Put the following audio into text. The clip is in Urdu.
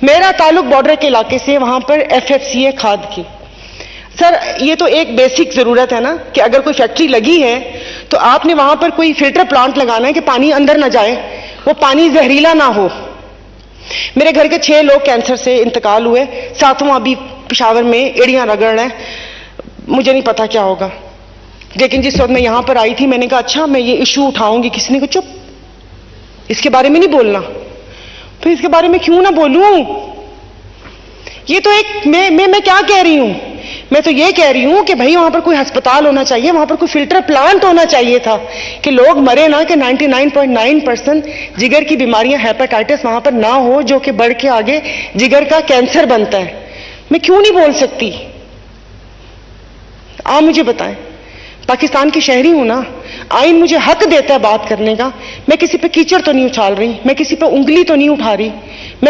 میرا تعلق بارڈر کے علاقے سے، وہاں پر FFC ہے کھاد کی. سر یہ تو ایک بیسک ضرورت ہے نا کہ اگر کوئی فیکٹری لگی ہے تو آپ نے وہاں پر کوئی فلٹر پلانٹ لگانا ہے کہ پانی اندر نہ جائے، وہ پانی زہریلا نہ ہو. میرے گھر کے 6 لوگ کینسر سے انتقال ہوئے، 7واں ابھی پشاور میں ایڑیاں رگڑ رہے ہیں. مجھے نہیں پتا کیا ہوگا، لیکن جس وقت میں یہاں پر آئی تھی میں نے کہا اچھا میں یہ ایشو اٹھاؤں گی. کسی نے کہا چپ، اس کے بارے میں نہیں بولنا. پھر اس کے بارے میں کیوں نہ بولوں؟ یہ تو ایک میں کیا کہہ رہی ہوں؟ میں تو یہ کہہ رہی ہوں کہ بھائی وہاں پر کوئی ہسپتال ہونا چاہیے، وہاں پر کوئی فلٹر پلانٹ ہونا چاہیے تھا کہ لوگ مرے نہ، کہ 99.9% جگر کی بیماریاں ہیپاٹائٹس وہاں پر نہ ہو جو کہ بڑھ کے آگے جگر کا کینسر بنتا ہے. میں کیوں نہیں بول سکتی؟ آپ مجھے بتائیں. پاکستان کی شہری ہوں نا، آئین مجھے حق دیتا ہے بات کرنے کا. میں کسی پہ کیچڑ تو نہیں اچھال رہی، میں کسی پہ انگلی تو نہیں اٹھا رہی. میں